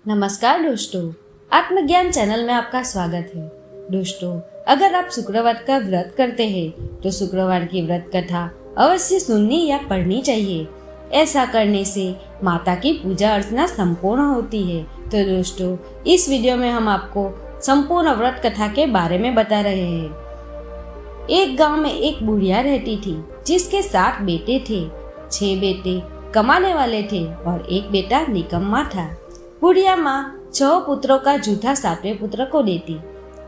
नमस्कार दोस्तों, आत्मज्ञान चैनल में आपका स्वागत है। दोस्तों, अगर आप शुक्रवार का व्रत करते हैं तो शुक्रवार की व्रत कथा अवश्य सुननी या पढ़नी चाहिए। ऐसा करने से माता की पूजा अर्चना संपूर्ण होती है। तो दोस्तों, इस वीडियो में हम आपको संपूर्ण व्रत कथा के बारे में बता रहे हैं। एक गांव में एक बुढ़िया रहती थी जिसके 7 बेटे थे। 6 बेटे कमाने वाले थे और एक बेटा निकम्मा था। बुढ़िया माँ 6 पुत्रों का जूठा 7वें पुत्र को देती।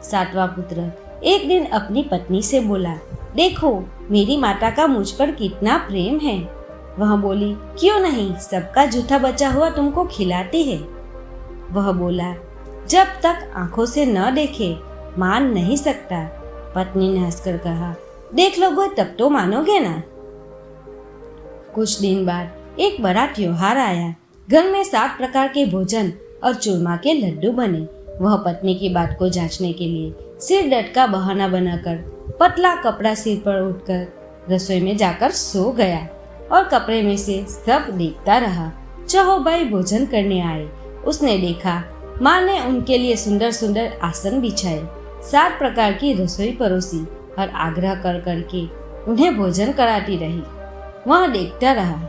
7वां पुत्र एक दिन अपनी पत्नी से बोला, देखो मेरी माता का मुझ पर कितना प्रेम है। वह बोली, क्यों नहीं, सबका जूठा बचा हुआ तुमको खिलाती है। वह बोला, जब तक आंखों से न देखे मान नहीं सकता। पत्नी ने हंसकर कहा, देख लोगे तब तो मानोगे ना। कुछ दिन बाद एक बड़ा त्योहार आया। घर में 7 प्रकार के भोजन और चूरमा के लड्डू बने। वह पत्नी की बात को जांचने के लिए सिर दर्द का बहाना बनाकर पतला कपड़ा सिर पर उठकर रसोई में जाकर सो गया और कपड़े में से सब देखता रहा। 6 भाई भोजन करने आए। उसने देखा माँ ने उनके लिए सुंदर सुंदर आसन बिछाए, 7 प्रकार की रसोई परोसी और आग्रह कर करके उन्हें भोजन कराती रही। वह देखता रहा।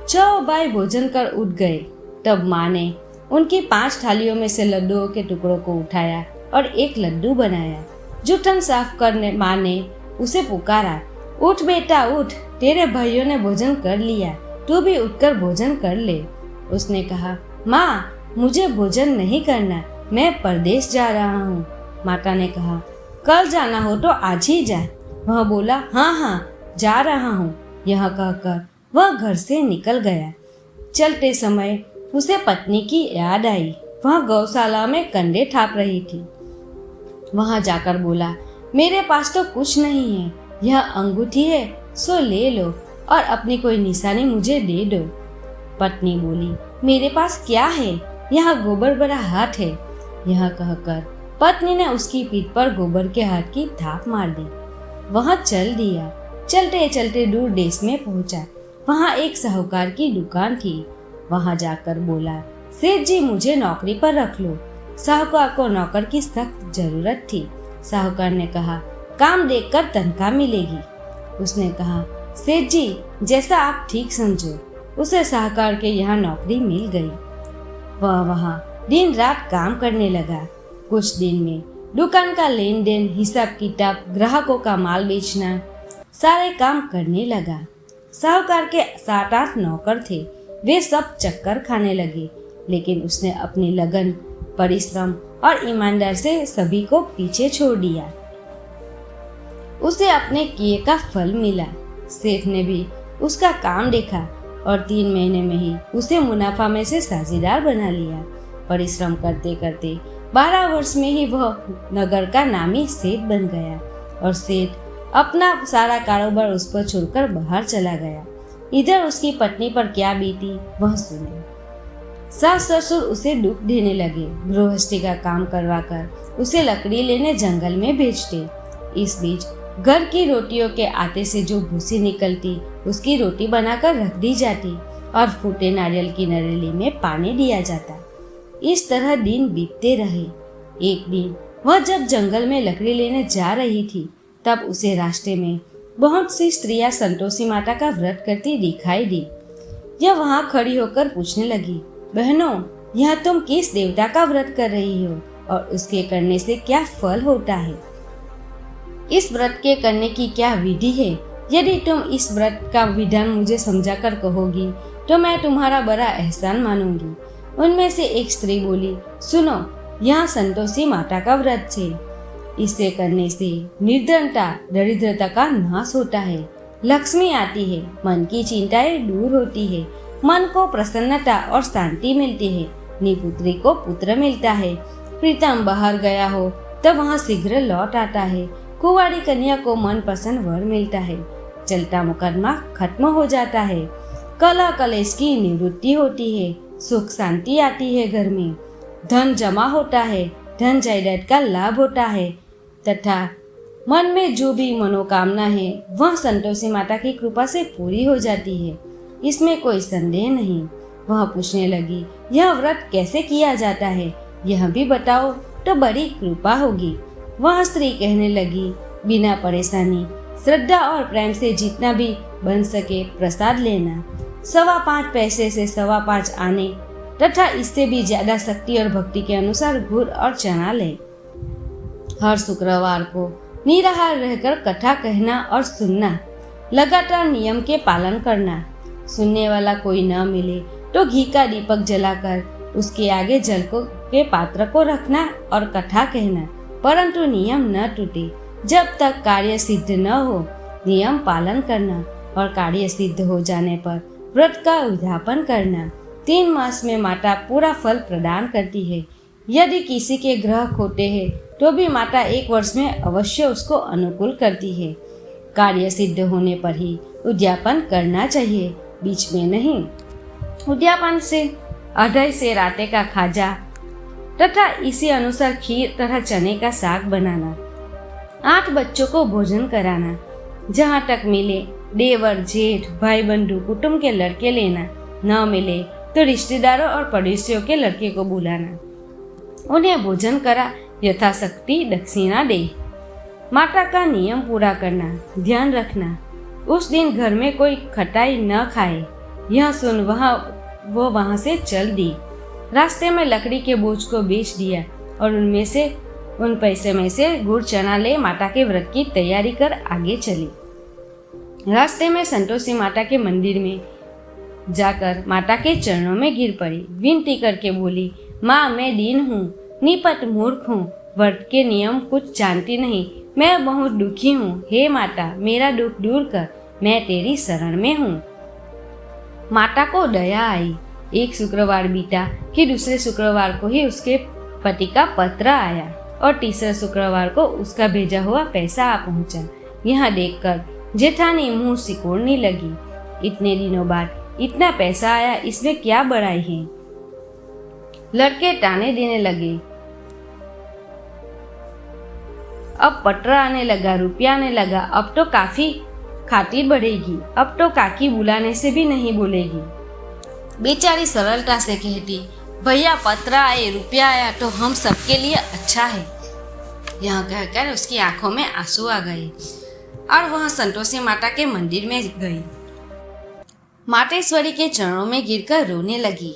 6 भाई भोजन कर उठ गए। तब माँ ने उनकी 5 थालियों में से लड्डुओं के टुकड़ों को उठाया और एक लड्डू बनाया। जूठन साफ करने माँ ने उसे पुकारा, उठ बेटा उठ, तेरे भाइयों ने भोजन कर लिया, तू भी उठकर भोजन कर ले। उसने कहा, माँ मुझे भोजन नहीं करना, मैं परदेश जा रहा हूँ। माता ने कहा, कल जाना हो तो आज ही जा। वह बोला, हाँ जा रहा हूँ। यह कहकर वह घर से निकल गया। चलते समय उसे पत्नी की याद आई। वह गौशाला में कंडे थाप रही थी। वहां जाकर बोला, मेरे पास तो कुछ नहीं है, यह अंगूठी है सो ले लो और अपनी कोई निशानी मुझे दे दो। पत्नी बोली, मेरे पास क्या है, यहाँ गोबर भरा हाथ है। यह कहकर पत्नी ने उसकी पीठ पर गोबर के हाथ की थाप मार दी। वह चल दिया। चलते चलते दूर देश में पहुंचा। वहाँ एक साहूकार की दुकान थी। वहाँ जाकर बोला, सेठ जी मुझे नौकरी पर रख लो। साहूकार को नौकर की सख्त जरूरत थी। साहूकार ने कहा, काम देखकर तनख्वाह मिलेगी। उसने कहा, सेठ जी जैसा आप ठीक समझो। उसे साहूकार के यहाँ नौकरी मिल गई। वह वहाँ दिन रात काम करने लगा। कुछ दिन में दुकान का लेन देन, हिसाब किताब, ग्राहकों का माल बेचना, सारे काम करने लगा। साहूकार के 7-8 नौकर थे। वे सब चक्कर खाने लगे, लेकिन उसने अपनी लगन, परिश्रम और ईमानदार से सभी को पीछे छोड़ दिया। उसे अपने किए का फल मिला। सेठ ने भी उसका काम देखा और 3 महीने में ही उसे मुनाफा में से साझेदार बना लिया। परिश्रम करते करते 12 वर्ष में ही वह नगर का नामी सेठ बन गया और सेठ अपना सारा कारोबार उस पर छोड़कर बाहर चला गया। इधर उसकी पत्नी पर क्या बीती वह सुने। सास ससुर उसे दुख देने लगे। गृहस्थी का काम करवाकर उसे लकड़ी लेने जंगल में भेजते। इस बीच घर की रोटियों के आटे से जो भूसी निकलती उसकी रोटी बनाकर रख दी जाती और फूटे नारियल की नरेली में पानी दिया जाता। इस तरह दिन बीतते रहे। एक दिन वह जब जंगल में लकड़ी लेने जा रही थी तब उसे रास्ते में बहुत सी स्त्रियां संतोषी माता का व्रत करती दिखाई दी। यह वहां खड़ी होकर पूछने लगी, बहनों यह तुम किस देवता का व्रत कर रही हो और उसके करने से क्या फल होता है? इस व्रत के करने की क्या विधि है? यदि तुम इस व्रत का विधान मुझे समझाकर कहोगी तो मैं तुम्हारा बड़ा एहसान मानूंगी। उनमें से एक स्त्री बोली, सुनो, यह संतोषी माता का व्रत है। इसे करने से निर्धनता, दरिद्रता का नाश होता है, लक्ष्मी आती है, मन की चिंताएं दूर होती है, मन को प्रसन्नता और शांति मिलती है, निपुत्री को पुत्र मिलता है, प्रीतम बाहर गया हो तब वहाँ शीघ्र लौट आता है, कुंवारी कन्या को मन पसंद वर मिलता है, चलता मुकदमा खत्म हो जाता है, कलह कलेश की निवृत्ति होती है, सुख शांति आती है घर में, धन जमा होता है, धन जायदाद का लाभ होता है तथा मन में जो भी मनोकामना है वह संतोषी माता की कृपा से पूरी हो जाती है। इसमें कोई संदेह नहीं। वह पूछने लगी, यह व्रत कैसे किया जाता है, यह भी बताओ तो बड़ी कृपा होगी। वह स्त्री कहने लगी, बिना परेशानी, श्रद्धा और प्रेम से जितना भी बन सके प्रसाद लेना। 5.25 पैसे से 5.25 आने तथा इससे भी ज्यादा शक्ति और भक्ति के अनुसार गुड़ और चना ले। हर शुक्रवार को निराहार रहकर कथा कहना और सुनना, लगातार नियम के पालन करना। सुनने वाला कोई न मिले तो घी का दीपक जलाकर उसके आगे जल के पात्र को रखना और कथा कहना, परंतु नियम न टूटे। जब तक कार्य सिद्ध न हो नियम पालन करना और कार्य सिद्ध हो जाने पर व्रत का उद्यापन करना। 3 मास में माता पूरा फल प्रदान करती है। यदि किसी के ग्रह खोटे हैं तो भी माता 1 वर्ष में अवश्य उसको अनुकूल करती है। कार्य सिद्ध होने पर ही उद्यापन करना चाहिए, बीच में नहीं। उद्यापन से 2.5 सेर आटे का खाजा तथा इसी अनुसार खीर तथा चने का साग बनाना। 8 बच्चों को भोजन कराना। जहाँ तक मिले देवर जेठ भाई बंधु कुटुंब के लड़के लेना, न मिले तो रिश्तेदारों और पड़ोसियों के लड़के को बुलाना, उन्हें भोजन करा यथाशक्ति दक्षिणा दे। माता का नियम पूरा करना, ध्यान रखना उस दिन घर में कोई खटाई न खाए। यह सुन वो वहाँ से चल दी। रास्ते में लकड़ी के बोझ को बेच दिया और उन पैसे में से गुड़ चना ले माता के व्रत की तैयारी कर आगे चली। रास्ते में संतोषी माता के मंदिर में जाकर माता के चरणों में गिर पड़ी। विनती करके बोली, माँ मैं दीन हूँ, निपट मूर्ख हूँ, व्रत के नियम कुछ जानती नहीं, मैं बहुत दुखी हूँ। हे माता मेरा दुख दूर कर, मैं तेरी शरण में हूँ। माता को दया आई। एक शुक्रवार बीता कि दूसरे शुक्रवार को ही उसके पति का पत्र आया और तीसरे शुक्रवार को उसका भेजा हुआ पैसा आ पहुंचा। यह देखकर जेठानी मुंह सिकोड़ने लगी। इतने दिनों बाद इतना पैसा आया, इसमें क्या बड़ाई है। लड़के ताने देने लगे, अब पटरा आने लगा, रुपया आने लगा, अब तो काफी खातिर बढ़ेगी, अब तो काकी बुलाने से भी नहीं बोलेगी। बेचारी सरलता से कहती, भैया पत्र आए, रुपया आया तो हम सबके लिए अच्छा है। यह कहकर उसकी आंखों में आंसू आ गए और वह संतोषी माता के मंदिर में गई। मातेश्वरी के चरणों में गिरकर रोने लगी।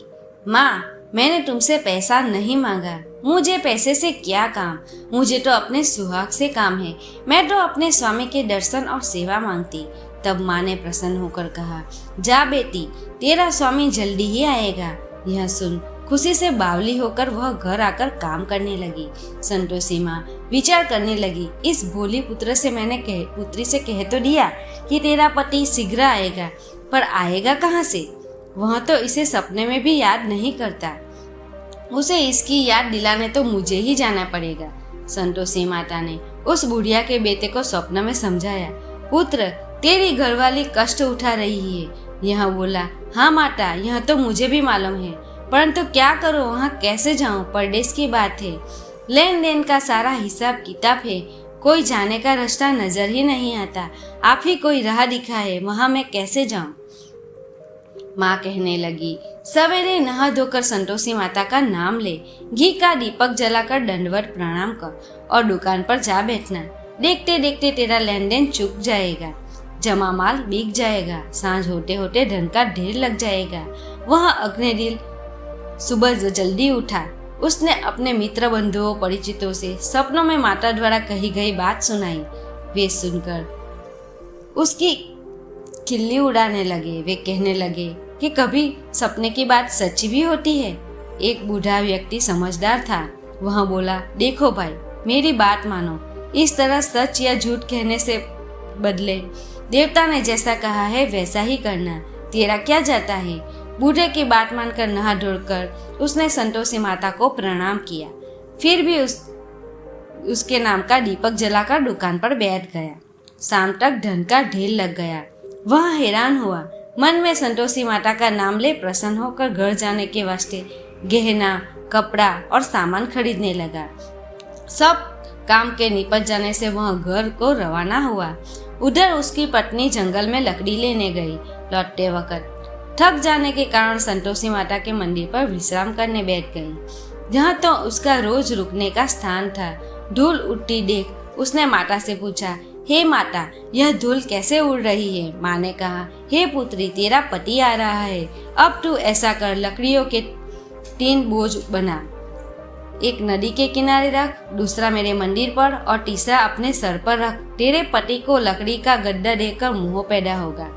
माँ मैंने तुमसे पैसा नहीं मांगा, मुझे पैसे से क्या काम, मुझे तो अपने सुहाग से काम है, मैं तो अपने स्वामी के दर्शन और सेवा मांगती। तब माँ ने प्रसन्न होकर कहा, जा बेटी तेरा स्वामी जल्दी ही आएगा। यह सुन खुशी से बावली होकर वह घर आकर काम करने लगी। संतोषी माँ विचार करने लगी, इस भोली पुत्री से कह तो दिया कि तेरा पति शीघ्र आएगा, पर आएगा कहाँ से? वह तो इसे सपने में भी याद नहीं करता। उसे इसकी याद दिलाने तो मुझे ही जाना पड़ेगा। संतोषी माता ने उस बुढ़िया के बेटे को स्वप्न में समझाया, पुत्र तेरी घरवाली कष्ट उठा रही है। यह बोला, हाँ माता यह तो मुझे भी मालूम है, परंतु क्या करो, वहाँ कैसे जाऊँ, परदेश की बात है, लेन देन का सारा हिसाब किताब है, कोई जाने का रास्ता नजर ही नहीं आता, आप ही कोई राह दिखाए, वहाँ मैं कैसे जाऊँ? माँ कहने लगी, सवेरे नहा धोकर संतोषी माता का नाम ले, घी का दीपक जलाकर दंडवत प्रणाम कर और दुकान पर जा बैठना। देखते देखते तेरा लेन देन चुक जाएगा, जमा माल बिक जाएगा, सांझ होते होते धन का ढेर लग जाएगा। वह अग्निदिल सुबह जल्दी उठा। उसने अपने मित्र बंधुओं परिचितों से सपनों में माता द्वारा कही गई बात सुनाई। वे सुनकर उसकी खिल्ली उड़ाने लगे। वे कहने लगे कि कभी सपने की बात सच्ची भी होती है। एक बूढ़ा व्यक्ति समझदार था। वह बोला, देखो भाई मेरी बात मानो, इस तरह सच या झूठ कहने से बदले देवता ने जैसा कहा है वैसा ही करना, तेरा क्या जाता है। बूढ़े की बात मानकर नहा धोकर उसने संतोषी माता को प्रणाम किया। फिर भी उसके नाम का दीपक जलाकर दुकान पर बैठ गया। शाम तक धन का ढेर लग गया। वह हैरान हुआ, मन में संतोषी माता का नाम ले प्रसन्न होकर घर जाने के वास्ते गहना, कपड़ा और सामान खरीदने लगा। सब काम के निपट जाने से वह घर को रवाना हुआ। उधर उसकी पत्नी जंगल में लकड़ी लेने गई। लौटते वक्त थक जाने के कारण संतोषी माता के मंदिर पर विश्राम करने बैठ गई। जहाँ तो उसका रोज रुकने का स्थान था। धूल उड़ती देख उसने माता से पूछा, हे माता, यह धूल कैसे उड़ रही है? माँ ने कहा, हे पुत्री, तेरा पति आ रहा है। अब तू ऐसा कर, लकड़ियों के 3 बोझ बना, एक नदी के किनारे रख, दूसरा मेरे मंदिर पर और तीसरा अपने सर पर रख। तेरे पति को लकड़ी का गड्ढा देकर मोह पैदा होगा,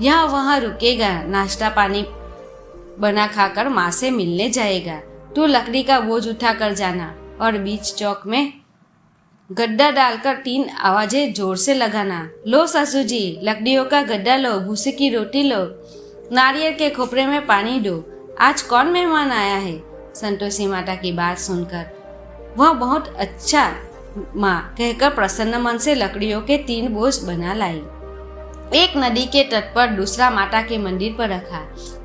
यहाँ वहाँ रुकेगा, नाश्ता पानी बना खाकर माँ से मिलने जाएगा। तू लकड़ी का बोझ उठा कर जाना और बीच चौक में गड्ढा डालकर 3 आवाजें जोर से लगाना। लो सासू जी, लकड़ियों का गड्ढा लो, भूसे की रोटी लो, नारियल के खोपरे में पानी दो। आज कौन मेहमान आया है? संतोषी माता की बात सुनकर वह बहुत अच्छा माँ कहकर प्रसन्न मन से लकड़ियों के 3 बोझ बना लाई। एक नदी के तट पर, दूसरा माता के मंदिर पर रखा।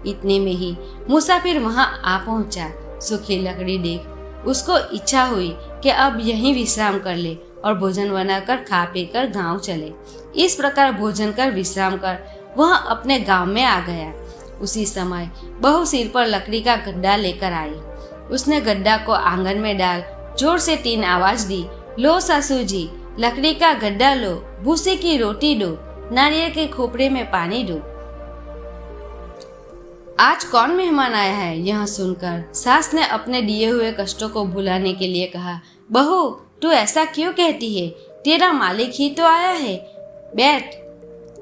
इतने में ही मुसाफिर वहां आ पहुंचा। सूखी लकड़ी देख उसको इच्छा हुई कि अब यहीं विश्राम कर ले और भोजन बनाकर खा पीकर गांव चले। इस प्रकार भोजन कर विश्राम कर वह अपने गांव में आ गया। उसी समय बहू सिर पर लकड़ी का गड्ढा लेकर आई। उसने गड्ढा को आंगन में डाल जोर से 3 आवाज दी, लो सासू जी, लकड़ी का गड्ढा लो, भूसे की रोटी दो, नारियल के खोपरे में पानी दो। आज कौन मेहमान आया है? यह सुनकर सास ने अपने दिए हुए कष्टों को भुलाने के लिए कहा, बहू, तू ऐसा क्यों कहती है? तेरा मालिक ही तो आया है। बैठ,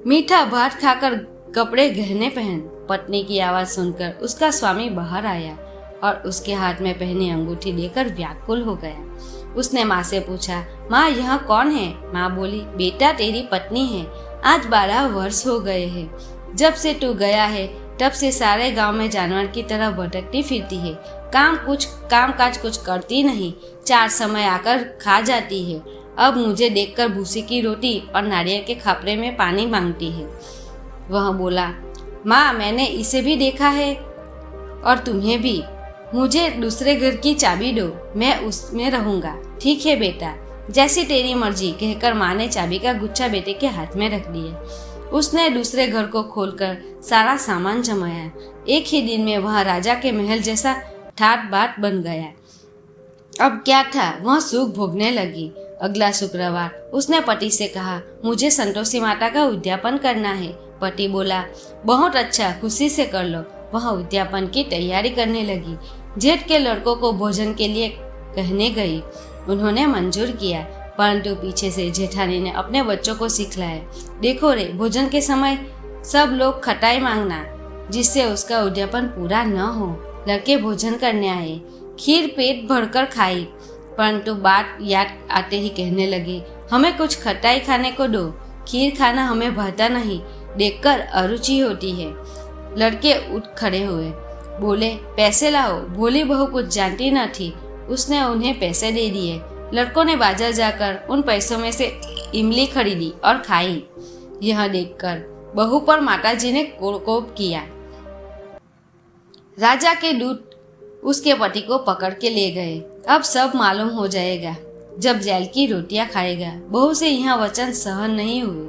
मीठा भात खाकर कपड़े गहने पहन। पत्नी की आवाज सुनकर उसका स्वामी बाहर आया और उसके हाथ में पहनी अंगूठी देकर व्याकुल हो गया। उसने माँ से पूछा, माँ, यह कौन है? माँ बोली, बेटा, तेरी पत्नी है। आज 12 वर्ष हो गए हैं। जब से तू गया है तब से सारे गांव में जानवर की तरह भटकती फिरती है। काम काज कुछ करती नहीं, 4 समय आकर खा जाती है। अब मुझे देखकर भूसी की रोटी और नारियल के खापरे में पानी मांगती है। वह बोला, माँ, मैंने इसे भी देखा है और तुम्हें भी। मुझे दूसरे घर की चाबी दो, मैं उसमें रहूंगा। ठीक है बेटा, जैसी तेरी मर्जी, कहकर माँ ने चाबी का गुच्छा बेटे के हाथ में रख दिया। उसने दूसरे घर को खोलकर सारा सामान जमाया। एक ही दिन में वह राजा के महल जैसा ठाट बाट बन गया। अब क्या था, वह सुख भोगने लगी। अगला शुक्रवार उसने पति से कहा, मुझे संतोषी माता का उद्यापन करना है। पति बोला, बहुत अच्छा, खुशी से कर लो। वह उद्यापन की तैयारी करने लगी। जेठ के लड़कों को भोजन के लिए कहने गई। उन्होंने मंजूर किया, परंतु पीछे से जेठानी ने अपने बच्चों को सिखलाया, देखो रे, भोजन के समय सब लोग खटाई मांगना, जिससे उसका उद्यापन पूरा न हो। लड़के भोजन करने आए, खीर पेट भरकर खाई, परंतु बात याद आते ही कहने लगी, हमें कुछ खटाई खाने को दो, खीर खाना हमें भाता नहीं, देखकर अरुचि होती है। लड़के उठ खड़े हुए, बोले, पैसे लाओ। भोली बहू कुछ जानती न थी, उसने उन्हें पैसे दे दिए। लड़कों ने बाजार जाकर उन पैसों में से इमली खरीदी और खाई। यह देखकर बहू पर माताजी ने कोप किया। राजा के दूत उसके पति को पकड़ के ले गए। अब सब मालूम हो जाएगा जब जेल की रोटियां खाएगा। बहू से यह वचन सहन नहीं हुए।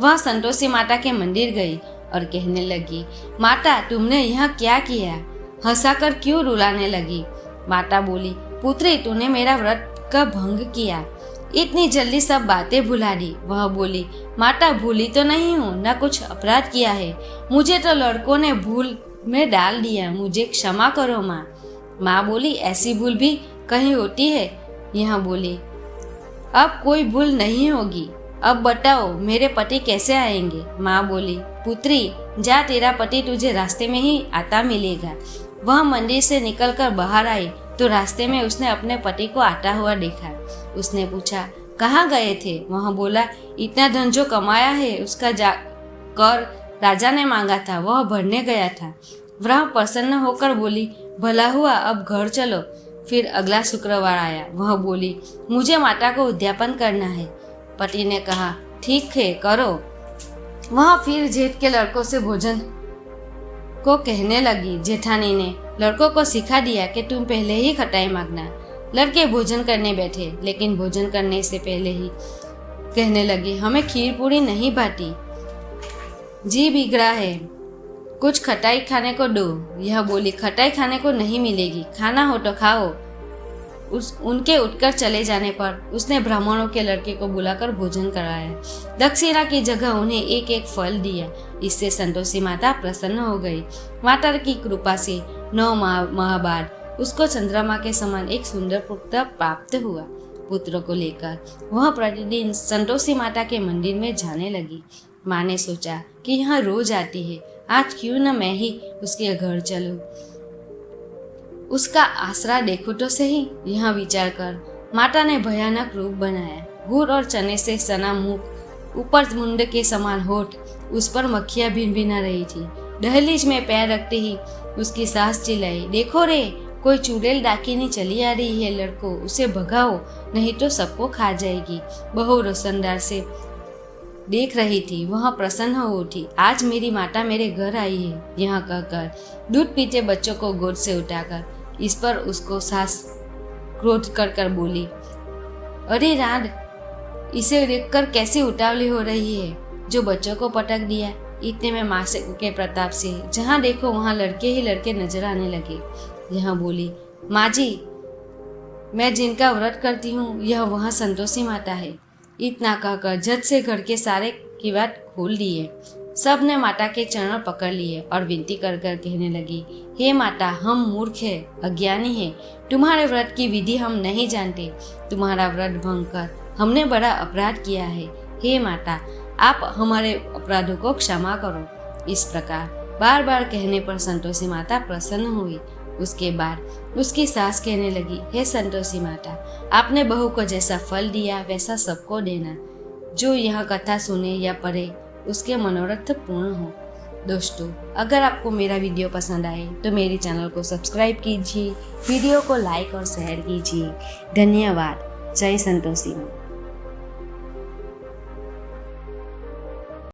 वह संतोषी माता के मंदिर गई और कहने लगी, माता, तुमने यह क्या किया? हंसाकर क्यों रुलाने लगी? माता बोली, पुत्री, तूने मेरा व्रत का भंग किया, इतनी जल्दी सब बातें भुला दी। वह बोली, माता, भूली तो नहीं हूँ, न कुछ अपराध किया है, मुझे तो लड़कों ने भूल में डाल दिया, मुझे क्षमा करो माँ। माँ बोली, ऐसी भूल भी कहीं होती है? यह बोली, अब कोई भूल नहीं होगी। अब बताओ, मेरे पति कैसे आएंगे? माँ बोली, पुत्री, जा, तेरा पति तुझे रास्ते में ही आता मिलेगा। वह मंदिर से निकलकर बाहर आई तो रास्ते में उसने अपने पति को आता हुआ देखा। उसने पूछा, कहाँ गए थे? वह बोला, इतना धन जो कमाया है उसका कर राजा ने मांगा था, वह भरने गया था। वह प्रसन्न होकर बोली, भला हुआ, अब घर चलो। फिर अगला शुक्रवार आया। वह बोली, मुझे माता को उद्यापन करना है। पति ने कहा, ठीक है, करो। वह फिर जेठ के लड़कों से भोजन को कहने लगी। जेठानी ने लड़कों को सिखा दिया कि तुम पहले ही खटाई मांगना। लड़के भोजन करने बैठे, लेकिन भोजन करने से पहले ही कहने लगी, हमें खीर पूरी नहीं भाती, जी बिगड़ा है। कुछ खटाई खाने को दो। यह बोली, खटाई खाने को नहीं मिलेगी, खाना हो तो खाओ। उनके उठकर चले जाने पर उसने ब्राह्मणों के लड़के को बुलाकर भोजन कराया। दक्षिणा की जगह उन्हें एक एक फल दिया। इससे संतोषी माता प्रसन्न हो गई। माता की कृपा से 9 माह बाद उसको चंद्रमा के समान एक सुंदर पुत्र प्राप्त हुआ। पुत्र को लेकर वह प्रतिदिन संतोषी माता के मंदिर में जाने लगी। माँ ने सोचा कि यहाँ रोज आती है, आज क्यों न मैं ही उसके घर चलूं, उसका आसरा देखो तो सही। यह विचार कर माता ने भयानक रूप बनाया। गुड़ और चने से सना मुख, ऊपर मुंड के समान होठ, उस पर मक्खियां भिनभिना रही थी। दहलीज में पैर रखते ही उसकी सास चिल्लाई, देखो रे, कोई चुड़ैल डाकिनी चली आ रही है, लड़को उसे भगाओ, नहीं तो सबको खा जाएगी। बहू रोशनदार से देख रही थी, वह प्रसन्न हो उठी। आज मेरी माता मेरे घर आई है, यह कहकर दूध पीते बच्चों को गोद से उठाकर इस पर उसको सास क्रोध कर बोली, अरे राड, इसे देखकर कैसी उतावली हो रही है, जो बच्चों को पटक दिया। इतने में माँ के प्रताप से जहाँ देखो वहाँ लड़के ही लड़के नजर आने लगे। यह बोली, माँ जी, मैं जिनका व्रत करती हूँ यह वहाँ संतोषी माता है। इतना कहकर झट से घर के सारे किवाड़ खोल दिए। सब ने माता के चरण पकड़ लिए और विनती कर कर कहने लगी, हे माता, हम मूर्ख हैं, अज्ञानी हैं, तुम्हारे व्रत की विधि हम नहीं जानते। तुम्हारा व्रत भंग कर हमने बड़ा अपराध किया है। हे माता, आप हमारे अपराधों को क्षमा करो। इस प्रकार बार बार कहने पर संतोषी माता प्रसन्न हुई। उसके बाद उसकी सास कहने लगी, हे संतोषी माता, आपने बहू को जैसा फल दिया वैसा सबको देना। जो यह कथा सुने या पढ़े उसके मनोरथ पूर्ण हो। दोस्तों, अगर आपको मेरा वीडियो पसंद आए तो मेरे चैनल को सब्सक्राइब कीजिए, वीडियो को लाइक और शेयर कीजिए। धन्यवाद। जय संतोषी माँ।